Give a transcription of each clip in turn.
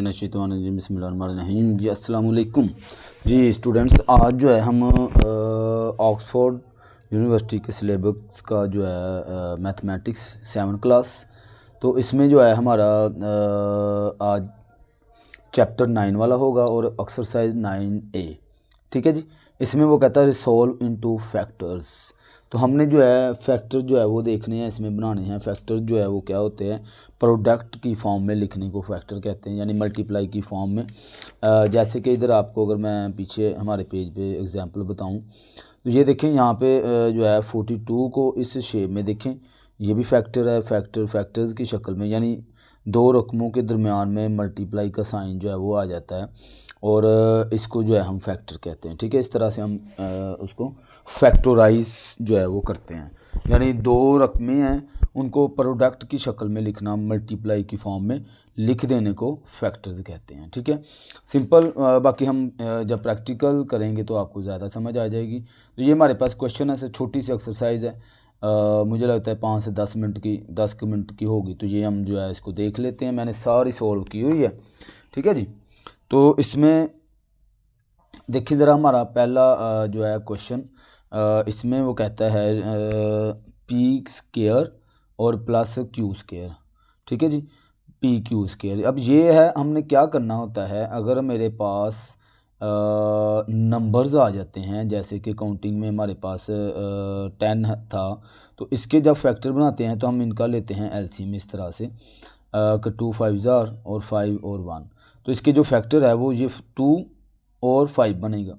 बिस्मिल्लाहिर्रहमानिर्रहीम जी, अस्सलाम वालेकुम जी स्टूडेंट्स। आज जो है हम ऑक्सफोर्ड यूनिवर्सिटी के सिलेबस का जो है मैथमेटिक्स 7 क्लास, तो इसमें जो है हमारा आज चैप्टर 9 वाला होगा और एक्सरसाइज 9A। ठीक है जी। इसमें वो कहता है रिसॉल्व इनटू फैक्टर्स। तो हमने जो है फैक्टर जो है वो देखने हैं, इसमें बनाने हैं। फैक्टर जो है वो क्या होते हैं, प्रोडक्ट की फॉर्म में लिखने को फैक्टर कहते हैं, यानी मल्टीप्लाई की फॉर्म में। जैसे कि इधर आपको अगर मैं पीछे हमारे पेज पे एग्जांपल बताऊं तो ये देखें, यहाँ पे जो है 42 को इस शेप में देखें, ये भी फैक्टर है। फैक्टर्स की शक्ल में, यानी दो रकमों के दरमियान में मल्टीप्लाई का साइन जो है वो आ जाता है और इसको जो है हम फैक्टर कहते हैं। ठीक है, इस तरह से हम उसको फैक्टराइज जो है वो करते हैं, यानी दो रकमें हैं उनको प्रोडक्ट की शक्ल में लिखना, मल्टीप्लाई की फॉर्म में लिख देने को फैक्टर्स कहते हैं। ठीक है, सिंपल। बाकी हम जब प्रैक्टिकल करेंगे तो आपको ज़्यादा समझ आ जाएगी। तो ये हमारे पास क्वेश्चन है, छोटी सी एक्सरसाइज है। मुझे लगता है 5 से 10 मिनट की, 10 मिनट की होगी। तो ये हम जो है इसको देख लेते हैं। मैंने सारी सॉल्व की हुई है। ठीक है जी। तो इसमें देखिए ज़रा, हमारा पहला जो है क्वेश्चन, इसमें वो कहता है पी स्क्वायर और प्लस क्यू स्क्वायर। ठीक है जी, पी क्यू स्क्वायर। अब ये है, हमने क्या करना होता है, अगर मेरे पास नंबर्स आ जाते हैं, जैसे कि काउंटिंग में हमारे पास 10 था, तो इसके जब फैक्टर बनाते हैं तो हम इनका लेते हैं एलसीएम इस तरह से कि 2 5 और 5 और 1। तो इसके जो फैक्टर है वो ये 2 और 5 बनेगा।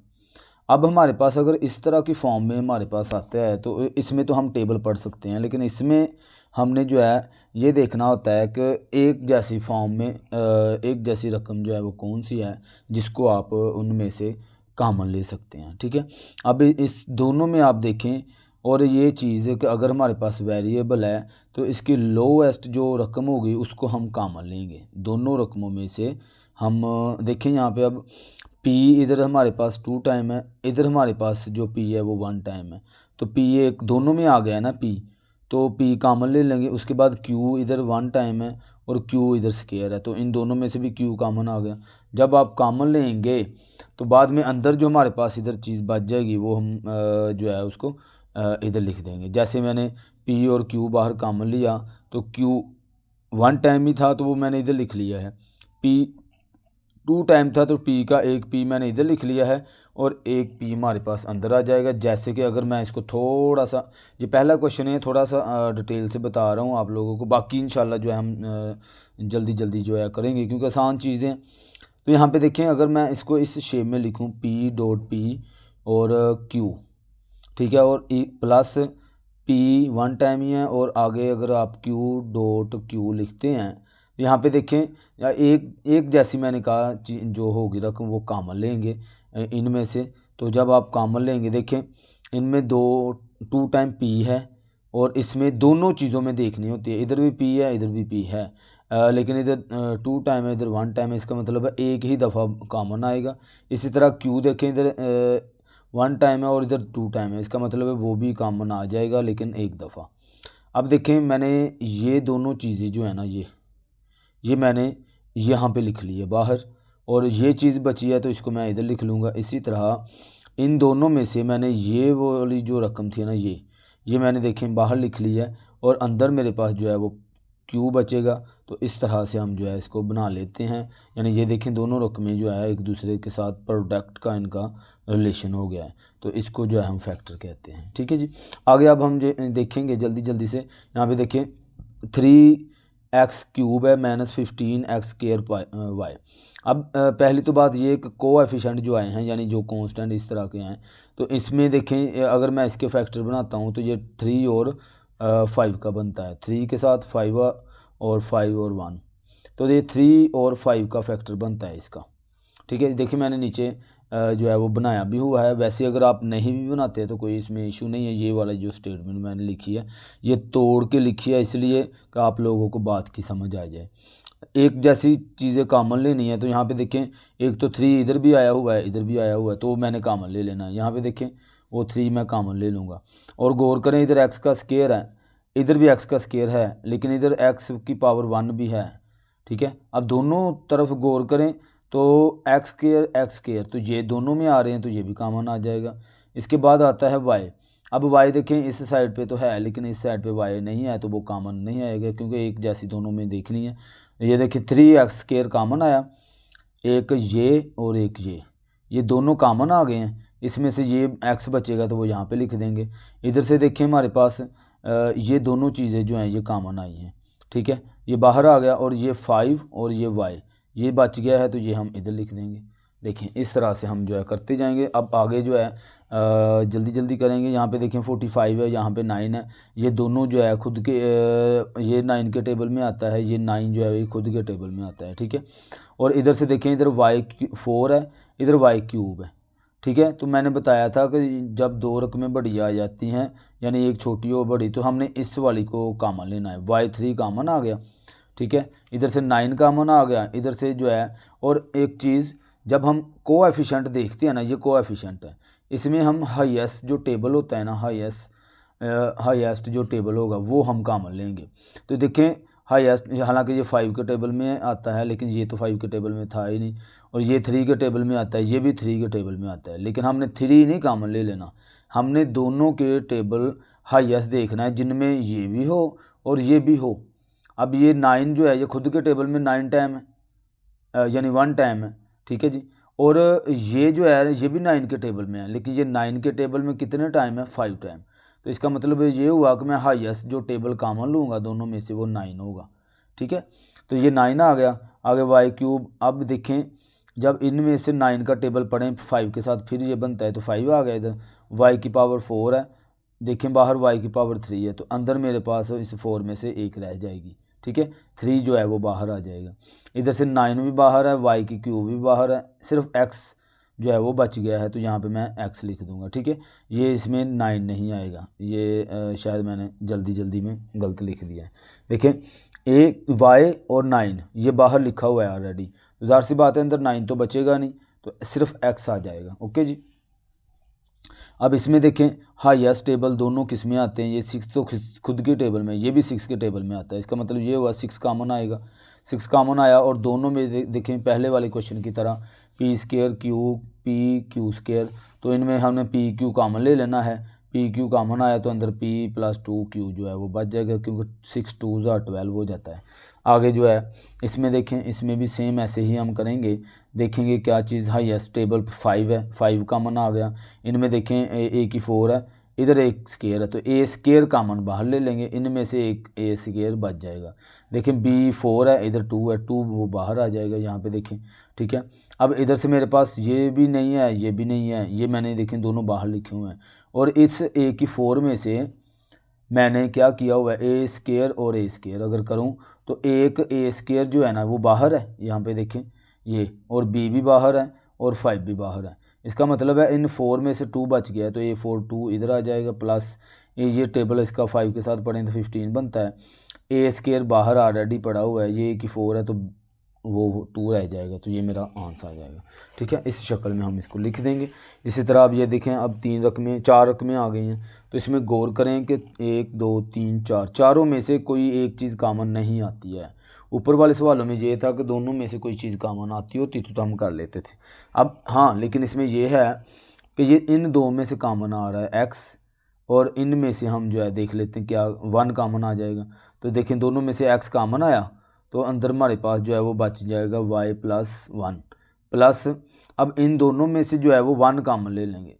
अब हमारे पास अगर इस तरह की फॉर्म में हमारे पास आता है तो इसमें तो हम टेबल पढ़ सकते हैं, लेकिन इसमें हमने जो है ये देखना होता है कि एक जैसी फॉर्म में एक जैसी रकम जो है वो कौन सी है जिसको आप उनमें से कॉमन ले सकते हैं। ठीक है, अब इस दोनों में आप देखें, और ये चीज़ कि अगर हमारे पास वेरिएबल है तो इसकी लोएस्ट जो रकम होगी उसको हम कॉमन लेंगे दोनों रकमों में से। हम देखें यहाँ पे, अब पी इधर हमारे पास 2 टाइम है, इधर हमारे पास जो पी है वो 1 टाइम है। तो पी एक दोनों में आ गया है ना पी, तो पी कॉमन ले लेंगे। उसके बाद क्यू इधर 1 टाइम है और क्यू इधर स्क्वायर है, तो इन दोनों में से भी क्यू कॉमन आ गया। जब आप कॉमन लेंगे तो बाद में अंदर जो हमारे पास इधर चीज़ बच जाएगी वो हम जो है उसको इधर लिख देंगे। जैसे मैंने पी और क्यू बाहर कॉमन लिया तो क्यू 1 टाइम ही था तो वो मैंने इधर लिख लिया है। पी 2 टाइम था तो पी का एक पी मैंने इधर लिख लिया है और एक पी हमारे पास अंदर आ जाएगा। जैसे कि अगर मैं इसको थोड़ा सा, ये पहला क्वेश्चन है, थोड़ा सा डिटेल से बता रहा हूँ आप लोगों को, बाकी इंशाल्लाह जो है हम जल्दी जल्दी जो है करेंगे क्योंकि आसान चीज़ें। तो यहाँ पे देखें, अगर मैं इसको इस शेप में लिखूँ पी डॉट पी और क्यू, ठीक है, और प्लस पी 1 टाइम ही है और आगे अगर आप क्यू डॉट क्यू लिखते हैं, यहाँ पे देखें या एक जैसी मैंने कहा जो होगी रकम वो कॉमन लेंगे इनमें से। तो जब आप कॉमन लेंगे, देखें इनमें 2 टाइम पी है और इसमें दोनों चीज़ों में देखनी होती है, इधर भी पी है इधर भी पी है, लेकिन इधर 2 टाइम है इधर 1 टाइम है, इसका मतलब है एक ही दफ़ा कॉमन आएगा। इसी तरह क्यू देखें, इधर 1 टाइम है और इधर 2 टाइम है, इसका मतलब है वो भी कॉमन आ जाएगा लेकिन एक दफ़ा। अब देखें, मैंने ये दोनों चीज़ें जो है ना, ये मैंने यहाँ पे लिख ली है बाहर, और ये चीज़ बची है तो इसको मैं इधर लिख लूँगा। इसी तरह इन दोनों में से मैंने ये वाली जो रकम थी ना, ये मैंने देखें बाहर लिख ली है और अंदर मेरे पास जो है वो क्यू बचेगा। तो इस तरह से हम जो है इसको बना लेते हैं, यानी ये देखें दोनों रकमें जो है एक दूसरे के साथ प्रोडक्ट का इनका रिलेशन हो गया है, तो इसको जो है हम फैक्टर कहते हैं। ठीक है जी, आगे अब हम देखेंगे जल्दी जल्दी से। यहाँ पे देखें 3x क्यूब है माइनस 15x स्क्वायर वाई। अब पहली तो बात ये कि कोएफिशिएंट जो आए हैं, यानी जो कांस्टेंट इस तरह के हैं, तो इसमें देखें अगर मैं इसके फैक्टर बनाता हूँ तो ये 3 और 5 का बनता है, 3 के साथ 5 और 5 और 1, तो ये 3 और 5 का फैक्टर बनता है इसका। ठीक है, देखिए मैंने नीचे जो है वो बनाया भी हुआ है। वैसे अगर आप नहीं भी बनाते तो कोई इसमें इशू नहीं है। ये वाला जो स्टेटमेंट मैंने लिखी है ये तोड़ के लिखी है इसलिए कि आप लोगों को बात की समझ आ जाए। एक जैसी चीज़ें कॉमन लेनी है तो यहाँ पे देखें, एक तो 3 इधर भी आया हुआ है इधर भी आया हुआ है, तो मैंने कॉमन ले लेना है। यहाँ पे देखें वो 3 मैं कॉमन ले लूँगा। और गौर करें, इधर x का स्क्वायर है, इधर भी x का स्क्वायर है, लेकिन इधर x की पावर 1 भी है, ठीक है। अब दोनों तरफ गौर करें तो एक्स स्केयर तो ये दोनों में आ रहे हैं तो ये भी कॉमन आ जाएगा। इसके बाद आता है वाई। अब वाई देखें इस साइड पे तो है लेकिन इस साइड पे वाई नहीं है तो वो कॉमन नहीं आएगा क्योंकि एक जैसी दोनों में देखनी है। ये देखिए 3x² कॉमन आया, एक ये और एक ये दोनों कॉमन आ गए हैं। इसमें से ये x बचेगा तो वो यहाँ पे लिख देंगे। इधर से देखिए हमारे पास ये दोनों चीज़ें जो हैं ये कॉमन आई हैं, ठीक है। ये बाहर आ गया और ये 5 और ये y ये बच गया है तो ये हम इधर लिख देंगे। देखें इस तरह से हम जो है करते जाएंगे। अब आगे जो है जल्दी जल्दी करेंगे। यहाँ पे देखें 45 है, यहाँ पे 9 है। ये दोनों जो है खुद के ये 9 के टेबल में आता है, ये 9 जो है ये खुद के टेबल में आता है, ठीक है। और इधर से देखें इधर y4 है, इधर y³ है, ठीक है। तो मैंने बताया था कि जब दो रकमें बड़ी आ जाती हैं यानी एक छोटी और बड़ी तो हमने इस वाली को कॉमन लेना है। y3 कॉमन आ गया, ठीक है। इधर से 9 कॉमन आ गया, इधर से जो है। और एक चीज़ जब हम कोएफिशिएंट देखते हैं ना, ये कोएफिशिएंट है, इसमें हम हाईएस्ट जो टेबल होता है ना, हाईएस्ट जो टेबल होगा वो हम कॉमन लेंगे। तो देखें हाईएस्ट, हालांकि ये 5 के टेबल में आता है लेकिन ये तो 5 के टेबल में था ही नहीं। और ये 3 के टेबल में आता है, ये भी 3 के टेबल में आता है, लेकिन हमने 3 नहीं कॉमन ले लेना, हमने दोनों के टेबल हाईएस्ट देखना है जिनमें ये भी हो और ये भी हो। अब ये 9 जो है ये खुद के टेबल में 9 टाइम है, यानी 1 टाइम है, ठीक है जी। और ये जो है ये भी 9 के टेबल में है लेकिन ये 9 के टेबल में कितने टाइम है, 5 टाइम। तो इसका मतलब ये हुआ कि मैं हाईएस्ट जो टेबल कॉमन लूँगा दोनों में से वो 9 होगा, ठीक है। तो ये 9 आ गया। आगे y³। अब देखें जब इनमें से 9 का टेबल पढ़ें 5 के साथ फिर ये बनता है तो 5 आ गया। इधर y⁴ है, देखें बाहर y⁴ है तो अंदर मेरे पास इस 4 में से एक रह जाएगी, ठीक है। 3 जो है वो बाहर आ जाएगा। इधर से 9 भी बाहर है, y³ भी बाहर है, सिर्फ x जो है वो बच गया है तो यहाँ पे मैं x लिख दूंगा, ठीक है। ये इसमें 9 नहीं आएगा, ये शायद मैंने जल्दी में गलत लिख दिया है। देखें y और 9 ये बाहर लिखा हुआ है ऑलरेडी, तो ज़ाहिर सी बात है अंदर 9 तो बचेगा नहीं तो सिर्फ x आ जाएगा, ओके जी। अब इसमें देखें हाईएस्ट टेबल दोनों किस में आते हैं, ये 6 तो खुद के टेबल में, ये भी 6 के टेबल में आता है। इसका मतलब ये हुआ 6 कॉमन आएगा, 6 कॉमन आया। और दोनों में देखें पहले वाले क्वेश्चन की तरह p² p/q², तो इनमें हमने p/q कॉमन ले लेना है। p/q कॉमन आया तो अंदर p + 2q जो है वो बच जाएगा क्योंकि 6 2 12 हो जाता है। आगे जो है इसमें देखें, इसमें भी सेम ऐसे ही हम करेंगे, देखेंगे क्या चीज़ हाईएस्ट टेबल 5 है, 5 कॉमन आ गया। इनमें देखें a⁴ है, इधर a² है तो a² कॉमन बाहर ले लेंगे, इनमें से एक a² बच जाएगा। देखें b4 है, इधर 2 है, 2 वो बाहर आ जाएगा यहाँ पे देखें, ठीक है। अब इधर से मेरे पास ये भी नहीं है, ये भी नहीं है, ये मैंने देखें दोनों बाहर लिखे हुए हैं। और इस a⁴ में से मैंने क्या किया हुआ है, a² और a² अगर करूं तो एक a² जो है ना वो बाहर है, यहाँ पे देखें ये, और b भी बाहर है और 5 भी बाहर है। इसका मतलब है इन 4 में से 2 बच गया है तो a⁴ 2 इधर आ जाएगा, प्लस ये टेबल इसका 5 के साथ पढ़ें तो 15 बनता है। a² बाहर ऑलरेडी पड़ा हुआ है, ये a⁴ है तो वो 2 रह जाएगा, तो ये मेरा आंसर आ जाएगा, ठीक है। इस शक्ल में हम इसको लिख देंगे। इसी तरह अब ये देखें अब 4 रकमें आ गई हैं तो इसमें गौर करें कि 1 2 3 4 चारों में से कोई एक चीज़ कॉमन नहीं आती है। ऊपर वाले सवालों में ये था कि दोनों में से कोई चीज़ कॉमन आती होती तो हम कर लेते थे। अब हाँ, लेकिन इसमें यह है कि ये इन 2 में से कॉमन आ रहा है x, और इनमें से हम जो है देख लेते हैं क्या 1 कॉमन आ जाएगा। तो देखें दोनों में से x कॉमन आया तो अंदर हमारे पास जो है वो बच जाएगा y+1 प्लस, अब इन दोनों में से जो है वो 1 कॉमन ले लेंगे।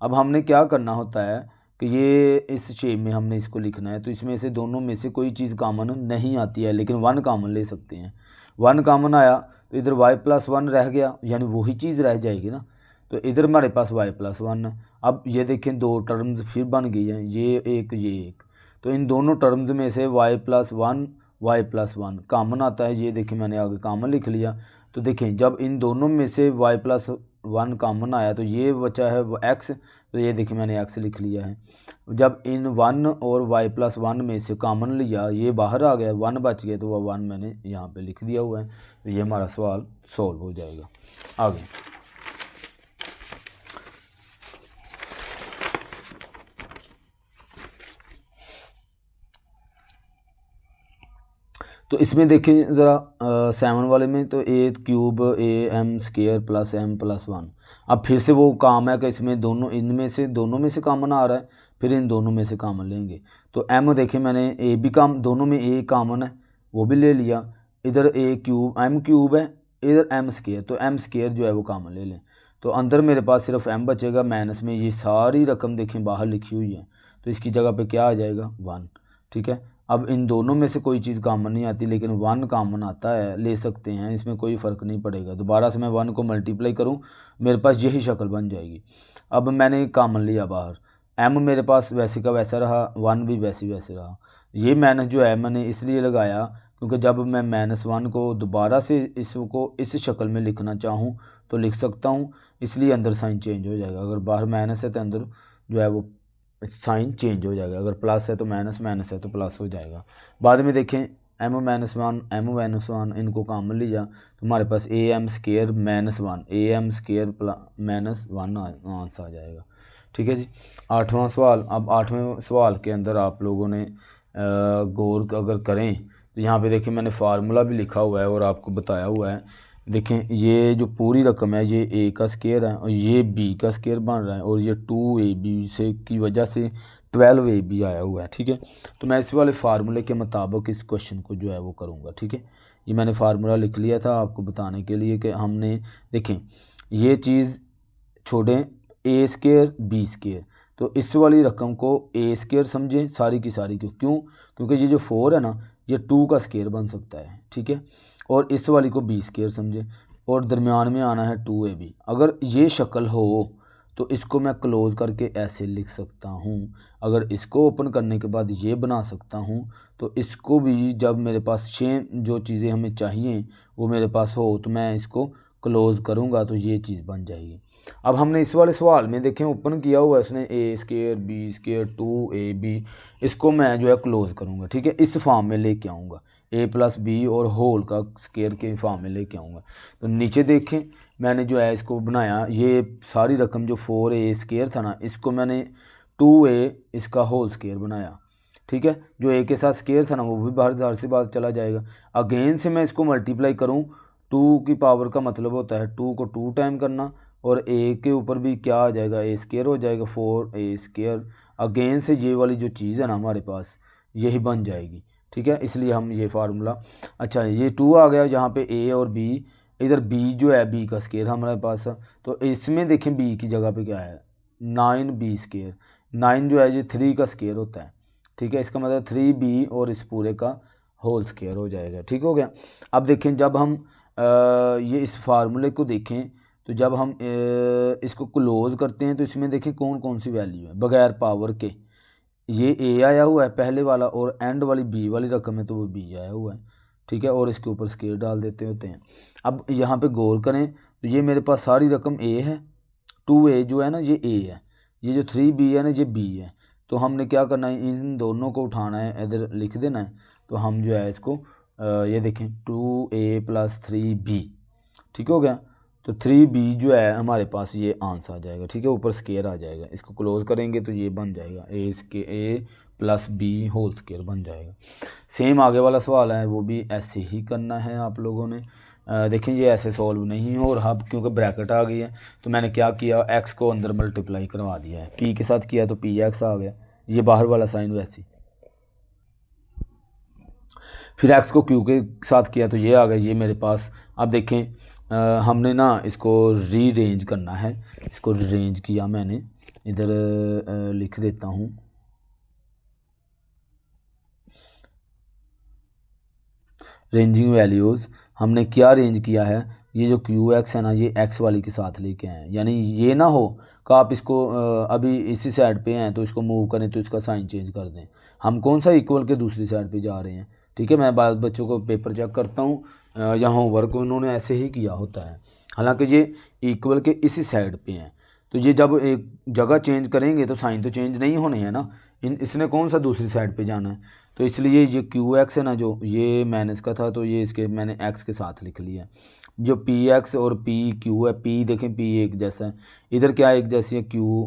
अब हमने क्या करना होता है कि ये इस शेप में हमने इसको लिखना है, तो इसमें से दोनों में से कोई चीज़ कॉमन नहीं आती है लेकिन 1 कॉमन ले सकते हैं। 1 कॉमन आया तो इधर y+1 रह गया, यानी वही चीज़ रह जाएगी ना, तो इधर हमारे पास y+1 है। अब ये देखें 2 टर्म्स फिर बन गई हैं, ये एक, तो इन दोनों टर्म्स में से y+1 कॉमन आता है। ये देखें मैंने आगे कॉमन लिख लिया। तो देखें जब इन दोनों में से y+1 कॉमन आया तो ये बचा है x, तो ये देखें मैंने x लिख लिया है। जब इन 1 और y+1 में से कॉमन लिया, ये बाहर आ गया, 1 बच गया तो वह 1 मैंने यहाँ पे लिख दिया हुआ है। तो ये हमारा सवाल सॉल्व हो जाएगा। आगे तो इसमें देखें ज़रा 7 वाले में, तो A cube A M square plus M plus 1। अब फिर से वो काम है कि इसमें दोनों दोनों में से कॉमन आ रहा है, फिर इन दोनों में से कॉमन लेंगे। तो एम देखें मैंने ए भी दोनों में ए कॉमन है वो भी ले लिया, इधर ए क्यूब एम क्यूब है, इधर एम स्केयर, तो एम स्केयर जो है वो कॉमन ले लें। तो अंदर मेरे पास सिर्फ एम बचेगा, माइनस में ये सारी रकम देखें बाहर लिखी हुई है, तो इसकी जगह पे क्या आ जाएगा 1। ठीक है, अब इन दोनों में से कोई चीज़ कॉमन नहीं आती, लेकिन 1 कॉमन आता है, ले सकते हैं, इसमें कोई फ़र्क नहीं पड़ेगा। दोबारा से मैं 1 को मल्टीप्लाई करूं, मेरे पास यही शक्ल बन जाएगी। अब मैंने कॉमन लिया बाहर, एम मेरे पास वैसे का वैसा रहा, 1 भी वैसे रहा। ये माइनस जो है मैंने इसलिए लगाया क्योंकि जब मैं -1 को दोबारा से इसको इस शक्ल में लिखना चाहूँ तो लिख सकता हूँ, इसलिए अंदर साइन चेंज हो जाएगा। अगर बाहर माइनस है तो अंदर जो है वो साइन चेंज हो जाएगा, अगर प्लस है तो माइनस, माइनस है तो प्लस हो जाएगा। बाद में देखें m-1 इनको कॉमन लिया तो हमारे पास am square -1 am square -1 answer आ जाएगा। ठीक है जी। 8वां सवाल। अब 8वें सवाल के अंदर आप लोगों ने गौर अगर करें तो यहाँ पे देखें मैंने फार्मूला भी लिखा हुआ है और आपको बताया हुआ है। देखें ये जो पूरी रकम है ये a का स्केयर है और ये b का स्केयर बन रहा है और ये 2ab से की वजह से 12ab आया हुआ है। ठीक है, तो मैं इस वाले फार्मूले के मुताबिक इस क्वेश्चन को जो है वो करूँगा। ठीक है, ये मैंने फार्मूला लिख लिया था आपको बताने के लिए कि हमने देखें ये चीज़ छोड़ें a स्केयर b स्केयर, तो इस वाली रकम को a स्केयर समझें सारी की सारी क्यों, क्योंकि ये जो 4 है ना ये 2 का स्केयर बन सकता है। ठीक है, और इस वाली को b स्केयर समझे और दरमियान में आना है 2ab। अगर ये शक्ल हो तो इसको मैं क्लोज करके ऐसे लिख सकता हूँ, अगर इसको ओपन करने के बाद ये बना सकता हूँ तो इसको भी जब मेरे पास सेम जो चीज़ें हमें चाहिए वो मेरे पास हो तो मैं इसको क्लोज करूँगा तो ये चीज़ बन जाएगी। अब हमने इस वाले सवाल में देखें ओपन किया हुआ है उसने a square b square 2ab, इसको मैं जो है क्लोज करूँगा। ठीक है, इस फॉर्म में लेके आऊँगा a प्लस बी और होल का स्केयर के फॉर्म में लेके आऊँगा। तो नीचे देखें मैंने जो है इसको बनाया, ये सारी रकम जो 4a स्केयर था ना इसको मैंने 2a इसका होल स्केयर बनाया। ठीक है, जो a के साथ स्केयर था ना वो भी बाहर ज़ाहिर सी बात चला जाएगा। अगेन से मैं इसको मल्टीप्लाई करूँ, 2 की पावर का मतलब होता है 2 को 2 टाइम करना और a के ऊपर भी क्या आ जाएगा a स्केयर हो जाएगा 4a स्केयर। अगेन से ये वाली जो चीज़ है ना हमारे पास यही बन जाएगी। ठीक है, इसलिए हम ये फार्मूला, अच्छा ये 2 आ गया यहाँ पे a और b, इधर b जो है b का स्केयर हमारे पास है, तो इसमें देखें b की जगह पे क्या है 9b स्केयर, 9 जो है ये 3 का स्केयर होता है। ठीक है, इसका मतलब 3b और इस पूरे का होल स्केयर हो जाएगा। ठीक हो गया। अब देखें जब हम ये इस फार्मूले को देखें तो जब हम इसको क्लोज करते हैं तो इसमें देखें कौन कौन सी वैल्यू है बगैर पावर के, ये a आया हुआ है पहले वाला और एंड वाली b वाली रकम है तो वो b आया हुआ है। ठीक है, और इसके ऊपर स्केयर डाल देते होते हैं। अब यहाँ पे गौर करें तो ये मेरे पास सारी रकम a है, 2a जो है ना ये a है, ये जो 3b है ना ये b है। तो हमने क्या करना है इन दोनों को उठाना है, इधर लिख देना है। तो हम जो है इसको ये देखें 2a प्लस 3b, ठीक हो गया। तो 3b जो है हमारे पास ये आंसर आ जाएगा। ठीक है, ऊपर स्केयर आ जाएगा, इसको क्लोज करेंगे तो ये बन जाएगा a plus b whole square बन जाएगा। सेम आगे वाला सवाल है वो भी ऐसे ही करना है आप लोगों ने। देखें ये ऐसे सॉल्व नहीं हो रहा क्योंकि ब्रैकेट आ गई है, तो मैंने क्या किया x को अंदर मल्टीप्लाई करवा दिया है, p के साथ किया तो px आ गया, ये बाहर वाला साइन वैसे, फिर x को q के साथ किया तो ये आ गया ये मेरे पास। अब देखें हमने ना इसको रीअरेंज करना है, इसको रीअरेंज किया मैंने, इधर लिख देता हूँ रेंजिंग वैल्यूज़। हमने क्या रेंज किया है, ये जो QX है ना ये x वाली के साथ लेके आए हैं, यानी ये ना हो कि आप इसको अभी इसी साइड पे हैं तो इसको मूव करें तो इसका साइन चेंज कर दें। हम कौन सा इक्वल के दूसरी साइड पे जा रहे हैं। ठीक है, मैं बाद बच्चों को पेपर चेक करता हूँ या होमवर्क उन्होंने ऐसे ही किया होता है, हालांकि ये इक्वल के इसी साइड पे हैं। तो ये जब एक जगह चेंज करेंगे तो साइन तो चेंज नहीं होने हैं ना, इसने कौन सा दूसरी साइड पे जाना है, तो इसलिए ये QX है ना जो ये माइनस का था तो ये इसके मैंने x के साथ लिख लिया। जो PX और PQ है, P देखें P एक जैसा है, इधर क्या एक जैसी है Q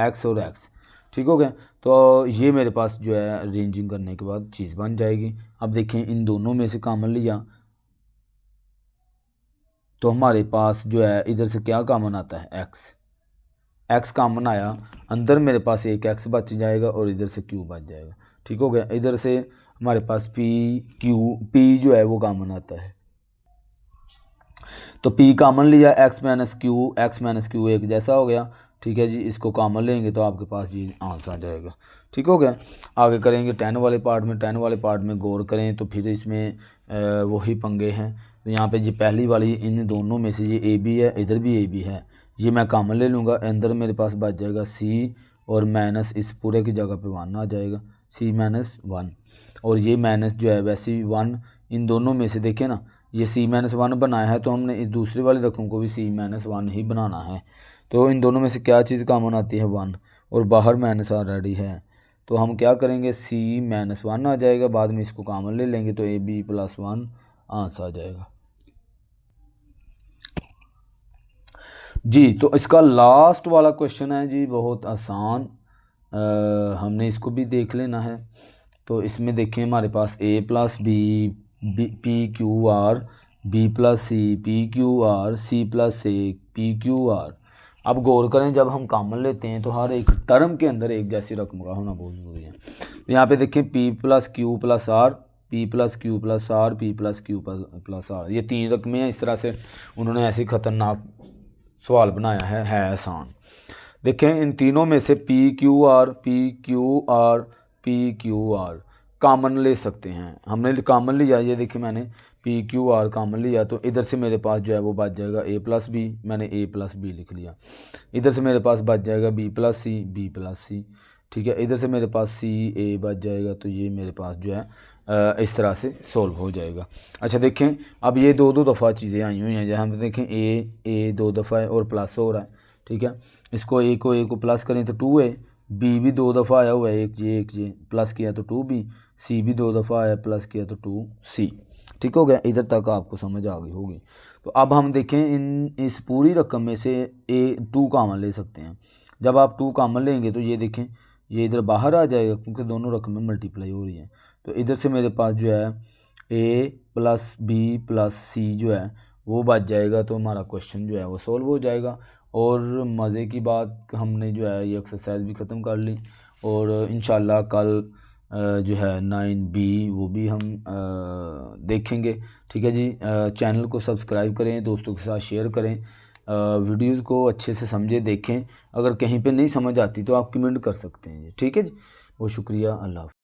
x और x, ठीक हो गया। तो ये मेरे पास जो है अरेंजिंग करने के बाद चीज़ बन जाएगी। अब देखें इन दोनों में से कॉमन लिया तो हमारे पास जो है इधर से क्या कॉमन आता है, एक्स कॉमन आया, अंदर मेरे पास एक एक्स बच जाएगा और इधर से क्यू बच जाएगा। ठीक हो गया। इधर से हमारे पास पी जो है वो कॉमन आता है, तो पी कॉमन लिया, एक्स माइनस क्यू एक जैसा हो गया। ठीक है जी, इसको कॉमन लेंगे तो आपके पास ये आंसर आ जाएगा। ठीक हो गया। आगे करेंगे 10 वाले पार्ट में गौर करें तो फिर इसमें वही पंगे हैं। तो यहाँ पे जी पहली वाली इन दोनों में से ये ए बी है, इधर भी ए बी है, ये मैं कॉमन ले लूँगा, अंदर मेरे पास बच जाएगा सी और माइनस इस पूरे की जगह पे 1 आ जाएगा, सी माइनस 1। और ये माइनस जो है वैसे भी 1 इन दोनों में से देखें ना, ये सी माइनस 1 बनाया है तो हमने इस दूसरी वाली रकम को भी सी माइनस 1 ही बनाना है। तो इन दोनों में से क्या चीज़ कॉमन आती है, 1, और बाहर माइनस ऑलरेडी है, तो हम क्या करेंगे, सी माइनस 1 आ जाएगा, बाद में इसको कॉमन ले लेंगे तो ए बी प्लस 1 आंसर आ जाएगा जी। तो इसका लास्ट वाला क्वेश्चन है जी, बहुत आसान, हमने इसको भी देख लेना है। तो इसमें देखें हमारे पास A plus B P Q R, B plus C P Q R, C plus A P Q R. अब गौर करें, जब हम कॉमन लेते हैं तो हर एक टर्म के अंदर एक जैसी रकम का होना बहुत ज़रूरी है। तो यहाँ पे देखें P plus Q plus R, P plus Q plus R, P plus Q plus R, ये 3 रकमें हैं। इस तरह से उन्होंने ऐसी ख़तरनाक सवाल बनाया है आसान। देखें इन तीनों में से पी क्यू आर कॉमन ले सकते हैं। हमने कॉमन लिया, ये देखिए मैंने पी क्यू आर कॉमन लिया, तो इधर से मेरे पास जो है वो बच जाएगा ए प्लस बी, मैंने ए प्लस बी लिख लिया। इधर से मेरे पास बच जाएगा बी प्लस सी, ठीक है। इधर से मेरे पास सी ए बच जाएगा, तो ये मेरे पास जो है इस तरह से सोल्व हो जाएगा। अच्छा देखें, अब ये दो दफ़ा चीज़ें आई हुई हैं, जहाँ हम देखें ए 2 दफ़ा है और प्लस हो रहा है। ठीक है, इसको ए को प्लस करें तो 2a, बी भी 2 दफ़ा आया हुआ है, एक ये प्लस किया तो 2b, सी भी 2 दफ़ा आया प्लस किया तो 2c। ठीक हो गया, इधर तक आपको समझ आ गई होगी। तो अब हम देखें इस पूरी रकम में से 2 कॉमन ले सकते हैं। जब आप 2 कॉमन लेंगे तो ये देखें ये इधर बाहर आ जाएगा, क्योंकि दोनों रकमें मल्टीप्लाई हो रही हैं। तो इधर से मेरे पास जो है a प्लस बी प्लस सी जो है वो बच जाएगा, तो हमारा क्वेश्चन जो है वो सॉल्व हो जाएगा। और मज़े की बात, हमने जो है ये एक्सरसाइज भी ख़त्म कर ली, और इंशाल्लाह कल जो है 9b वो भी हम देखेंगे। ठीक है जी, चैनल को सब्सक्राइब करें, दोस्तों के साथ शेयर करें, वीडियोज़ को अच्छे से समझें, देखें। अगर कहीं पे नहीं समझ आती तो आप कमेंट कर सकते हैं। ठीक है जी, बहुत शुक्रिया, अल्लाह।